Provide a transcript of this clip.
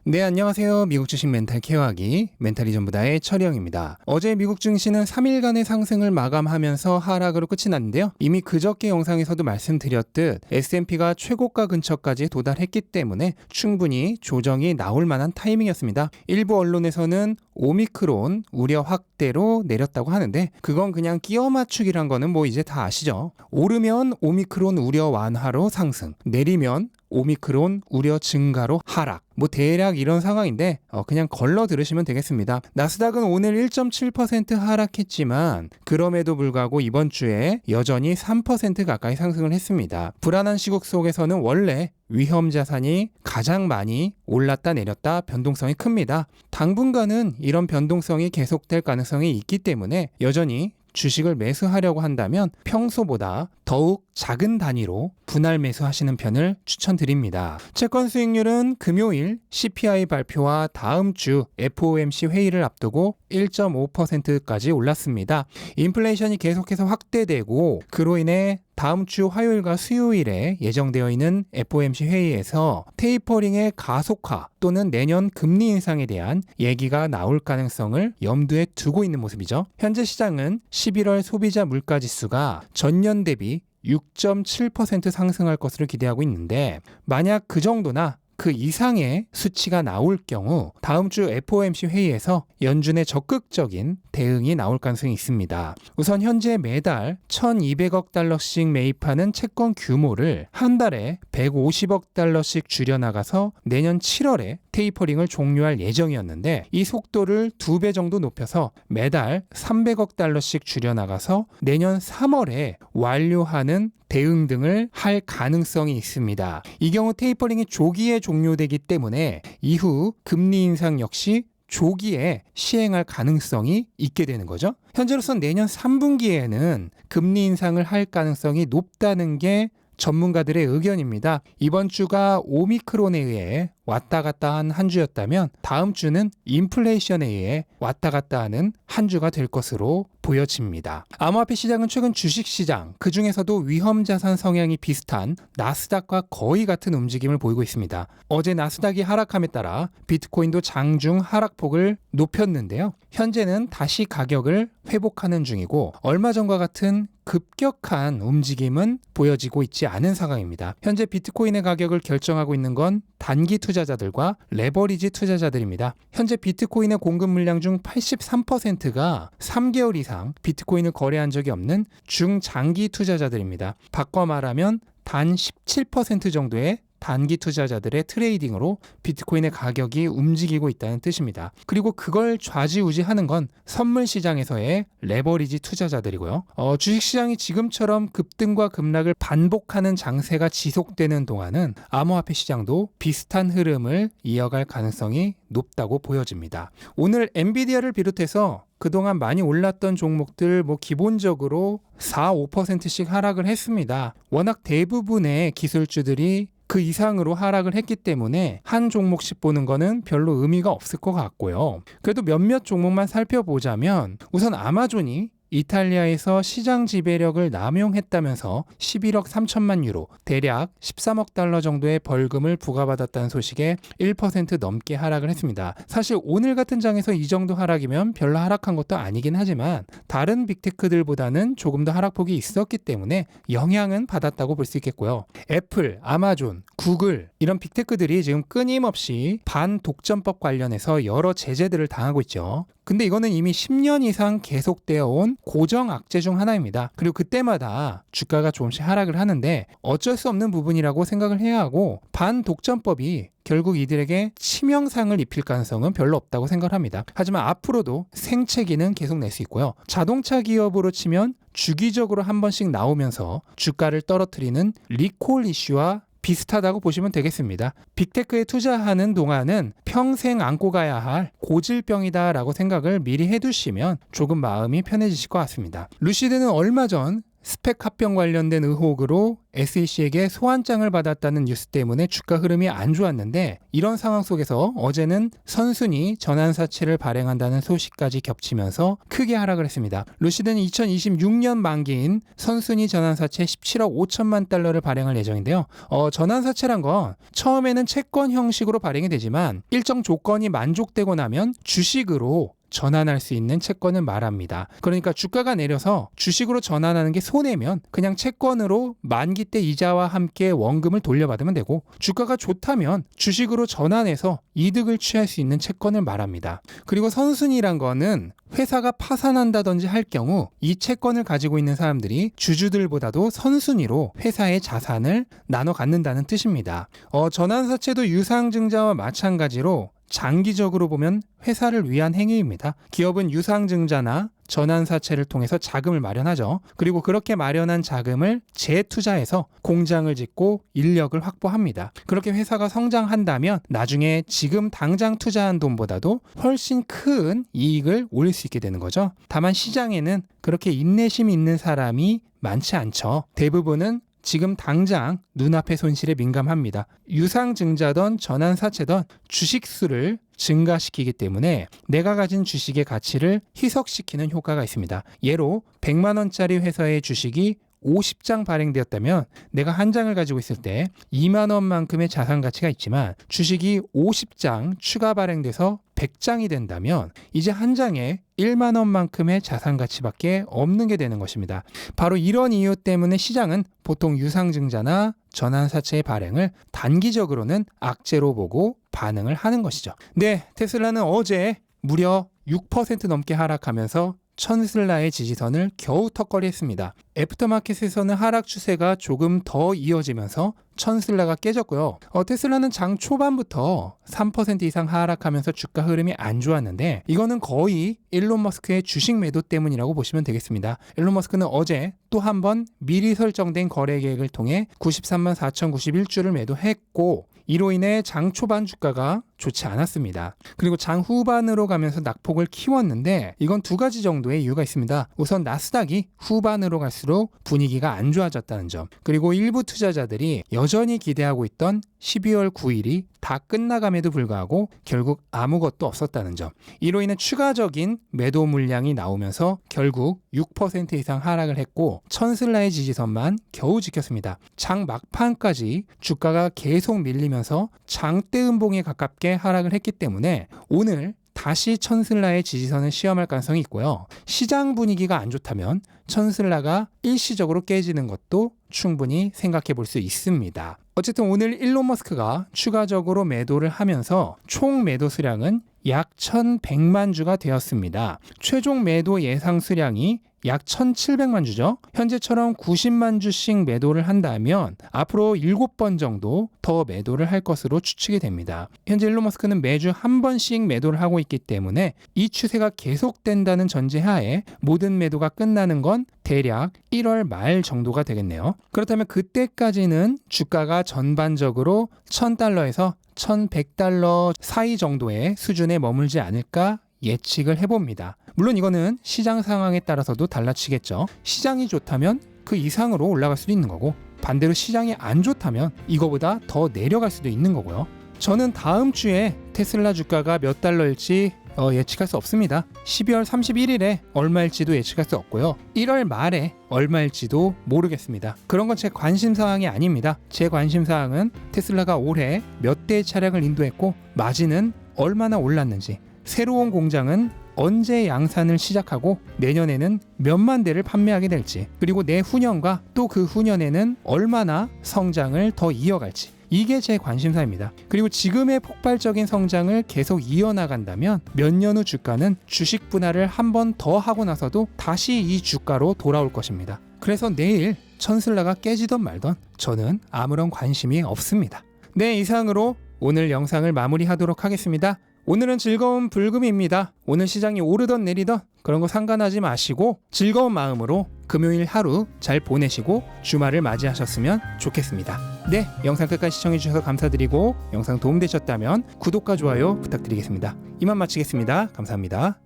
네, 안녕하세요. 미국 주식 멘탈 케어하기 멘탈이 전부다의 철영입니다. 어제 미국 증시는 3일간의 상승을 마감하면서 하락으로 끝이 났는데요. 이미 그저께 영상에서도 말씀드렸듯 S&P가 최고가 근처까지 도달했기 때문에 충분히 조정이 나올 만한 타이밍이었습니다. 일부 언론에서는 오미크론 우려 확대로 내렸다고 하는데 그건 그냥 끼워 맞추기란 거는 뭐 이제 다 아시죠? 오르면 오미크론 우려 완화로 상승, 내리면 오미크론 우려 증가로 하락. 뭐 대략 이런 상황인데 그냥 걸러 들으시면 되겠습니다. 나스닥은 오늘 1.7% 하락했지만 그럼에도 불구하고 이번 주에 여전히 3% 가까이 상승을 했습니다. 불안한 시국 속에서는 원래 위험 자산이 가장 많이 올랐다 내렸다 변동성이 큽니다. 당분간은 이런 변동성이 계속될 가능성이 있기 때문에 여전히 주식을 매수하려고 한다면 평소보다 더욱 작은 단위로 분할 매수하시는 편을 추천드립니다. 채권 수익률은 금요일 CPI 발표와 다음 주 FOMC 회의를 앞두고 1.5%까지 올랐습니다. 인플레이션이 계속해서 확대되고 그로 인해 다음 주 화요일과 수요일에 예정되어 있는 FOMC 회의에서 테이퍼링의 가속화 또는 내년 금리 인상에 대한 얘기가 나올 가능성을 염두에 두고 있는 모습이죠. 현재 시장은 11월 소비자 물가지수가 전년 대비 6.7% 상승할 것으로 기대하고 있는데 만약 그 정도나 그 이상의 수치가 나올 경우 다음 주 FOMC 회의에서 연준의 적극적인 대응이 나올 가능성이 있습니다. 우선 현재 매달 1,200억 달러씩 매입하는 채권 규모를 한 달에 150억 달러씩 줄여나가서 내년 7월에 테이퍼링을 종료할 예정이었는데 이 속도를 2배 정도 높여서 매달 300억 달러씩 줄여나가서 내년 3월에 완료하는 대응 등을 할 가능성이 있습니다. 이 경우 테이퍼링이 조기에 종료되기 때문에 이후 금리 인상 역시 조기에 시행할 가능성이 있게 되는 거죠. 현재로선 내년 3분기에는 금리 인상을 할 가능성이 높다는 게 전문가들의 의견입니다. 이번 주가 오미크론에 의해 왔다 갔다 한 한 주였다면 다음 주는 인플레이션에 의해 왔다 갔다 하는 한 주가 될 것으로 보여집니다. 암호화폐 시장은 최근 주식시장, 그 중에서도 위험자산 성향이 비슷한 나스닥과 거의 같은 움직임을 보이고 있습니다. 어제 나스닥이 하락함에 따라 비트코인도 장중 하락폭을 높였는데요. 현재는 다시 가격을 회복하는 중이고 얼마 전과 같은 급격한 움직임은 보여지고 있지 않은 상황입니다. 현재 비트코인의 가격을 결정하고 있는 건 단기 투자자들과 레버리지 투자자들입니다. 현재 비트코인의 공급 물량 중 83%가 3개월 이상 비트코인을 거래한 적이 없는 중장기 투자자들입니다. 바꿔 말하면 단 17% 정도의 단기 투자자들의 트레이딩으로 비트코인의 가격이 움직이고 있다는 뜻입니다. 그리고 그걸 좌지우지하는 건 선물 시장에서의 레버리지 투자자들이고요. 주식시장이 지금처럼 급등과 급락을 반복하는 장세가 지속되는 동안은 암호화폐 시장도 비슷한 흐름을 이어갈 가능성이 높다고 보여집니다. 오늘 엔비디아를 비롯해서 그동안 많이 올랐던 종목들 기본적으로 4, 5%씩 하락을 했습니다. 워낙 대부분의 기술주들이 그 이상으로 하락을 했기 때문에 한 종목씩 보는 거는 별로 의미가 없을 것 같고요. 그래도 몇몇 종목만 살펴보자면 우선 아마존이 이탈리아에서 시장 지배력을 남용했다면서 11억 3천만 유로, 대략 13억 달러 정도의 벌금을 부과받았다는 소식에 1% 넘게 하락을 했습니다. 사실 오늘 같은 장에서 이 정도 하락이면 별로 하락한 것도 아니긴 하지만 다른 빅테크들보다는 조금 더 하락폭이 있었기 때문에 영향은 받았다고 볼 수 있겠고요. 애플, 아마존, 구글 이런 빅테크들이 지금 끊임없이 반독점법 관련해서 여러 제재들을 당하고 있죠. 근데 이거는 이미 10년 이상 계속되어 온 고정 악재 중 하나입니다. 그리고 그때마다 주가가 조금씩 하락을 하는데 어쩔 수 없는 부분이라고 생각을 해야 하고 반독점법이 결국 이들에게 치명상을 입힐 가능성은 별로 없다고 생각을 합니다. 하지만 앞으로도 생채기는 계속 낼 수 있고요. 자동차 기업으로 치면 주기적으로 한 번씩 나오면서 주가를 떨어뜨리는 리콜 이슈와 비슷하다고 보시면 되겠습니다. 빅테크에 투자하는 동안은 평생 안고 가야 할 고질병이다라고 생각을 미리 해두시면 조금 마음이 편해지실 것 같습니다. 루시드는 얼마 전 스펙 합병 관련된 의혹으로 SEC에게 소환장을 받았다는 뉴스 때문에 주가 흐름이 안 좋았는데, 이런 상황 속에서 어제는 선순위 전환사채를 발행한다는 소식까지 겹치면서 크게 하락을 했습니다. 루시드는 2026년 만기인 선순위 전환사채 17억 5천만 달러를 발행할 예정인데요. 전환사채란 건 처음에는 채권 형식으로 발행이 되지만 일정 조건이 만족되고 나면 주식으로 전환할 수 있는 채권을 말합니다. 그러니까 주가가 내려서 주식으로 전환하는 게 손해면 그냥 채권으로 만기 때 이자와 함께 원금을 돌려받으면 되고, 주가가 좋다면 주식으로 전환해서 이득을 취할 수 있는 채권을 말합니다. 그리고 선순위란 거는 회사가 파산한다든지 할 경우 이 채권을 가지고 있는 사람들이 주주들보다도 선순위로 회사의 자산을 나눠 갖는다는 뜻입니다. 전환사채도 유상증자와 마찬가지로 장기적으로 보면 회사를 위한 행위입니다. 기업은 유상증자나 전환사채를 통해서 자금을 마련하죠. 그리고 그렇게 마련한 자금을 재투자해서 공장을 짓고 인력을 확보합니다. 그렇게 회사가 성장한다면 나중에 지금 당장 투자한 돈보다도 훨씬 큰 이익을 올릴 수 있게 되는 거죠. 다만 시장에는 그렇게 인내심 있는 사람이 많지 않죠. 대부분은 지금 당장 눈앞의 손실에 민감합니다. 유상증자든 전환사채든 주식수를 증가시키기 때문에 내가 가진 주식의 가치를 희석시키는 효과가 있습니다. 예로 100만 원짜리 회사의 주식이 50장 발행되었다면 내가 한 장을 가지고 있을 때 2만 원만큼의 자산 가치가 있지만 주식이 50장 추가 발행돼서 100장이 된다면 이제 한 장에 1만 원만큼의 자산 가치밖에 없는 게 되는 것입니다. 바로 이런 이유 때문에 시장은 보통 유상증자나 전환사채의 발행을 단기적으로는 악재로 보고 반응을 하는 것이죠. 네, 테슬라는 어제 무려 6% 넘게 하락하면서 천슬라의 지지선을 겨우 턱걸이했습니다. 애프터마켓에서는 하락 추세가 조금 더 이어지면서 천슬라가 깨졌고요. 테슬라는 장 초반부터 3% 이상 하락하면서 주가 흐름이 안 좋았는데 이거는 거의 일론 머스크의 주식 매도 때문이라고 보시면 되겠습니다. 일론 머스크는 어제 또 한 번 미리 설정된 거래 계획을 통해 93만 4,091주를 매도했고, 이로 인해 장 초반 주가가 좋지 않았습니다. 그리고 장 후반으로 가면서 낙폭을 키웠는데 이건 두 가지 정도의 이유가 있습니다. 우선 나스닥이 후반으로 갈수록 분위기가 안 좋아졌다는 점, 그리고 일부 투자자들이 여전히 기대하고 있던 12월 9일이 다 끝나감에도 불구하고 결국 아무것도 없었다는 점, 이로 인해 추가적인 매도 물량이 나오면서 결국 6% 이상 하락을 했고 천슬라의 지지선만 겨우 지켰습니다. 장 막판까지 주가가 계속 밀리면서 장대 음봉에 가깝게 하락을 했기 때문에 오늘 다시 천슬라의 지지선을 시험할 가능성이 있고요. 시장 분위기가 안 좋다면 천슬라가 일시적으로 깨지는 것도 충분히 생각해 볼 수 있습니다. 어쨌든 오늘 일론 머스크가 추가적으로 매도를 하면서 총 매도 수량은 약 1,100만 주가 되었습니다. 최종 매도 예상 수량이 약 1,700만 주죠. 현재처럼 90만 주씩 매도를 한다면 앞으로 7번 정도 더 매도를 할 것으로 추측이 됩니다. 현재 일론 머스크는 매주 한 번씩 매도를 하고 있기 때문에 이 추세가 계속된다는 전제하에 모든 매도가 끝나는 건 대략 1월 말 정도가 되겠네요. 그렇다면 그때까지는 주가가 전반적으로 $1,000에서 $1,100 사이 정도의 수준에 머물지 않을까 예측을 해봅니다. 물론 이거는 시장 상황에 따라서도 달라지겠죠. 시장이 좋다면 그 이상으로 올라갈 수도 있는 거고, 반대로 시장이 안 좋다면 이거보다 더 내려갈 수도 있는 거고요. 저는 다음 주에 테슬라 주가가 몇 달러일지 예측할 수 없습니다. 12월 31일에 얼마일지도 예측할 수 없고요. 1월 말에 얼마일지도 모르겠습니다. 그런 건 제 관심사항이 아닙니다. 제 관심사항은 테슬라가 올해 몇 대의 차량을 인도했고 마진은 얼마나 올랐는지, 새로운 공장은 언제 양산을 시작하고 내년에는 몇만 대를 판매하게 될지, 그리고 내후년과 또 그 후년에는 얼마나 성장을 더 이어갈지, 이게 제 관심사입니다. 그리고 지금의 폭발적인 성장을 계속 이어나간다면 몇 년 후 주가는 주식 분할을 한 번 더 하고 나서도 다시 이 주가로 돌아올 것입니다. 그래서 내일 천슬라가 깨지던 말던 저는 아무런 관심이 없습니다. 네, 이상으로 오늘 영상을 마무리하도록 하겠습니다. 오늘은 즐거운 불금입니다. 오늘 시장이 오르던 내리던 그런 거 상관하지 마시고 즐거운 마음으로 금요일 하루 잘 보내시고 주말을 맞이하셨으면 좋겠습니다. 네, 영상 끝까지 시청해주셔서 감사드리고 영상 도움되셨다면 구독과 좋아요 부탁드리겠습니다. 이만 마치겠습니다. 감사합니다.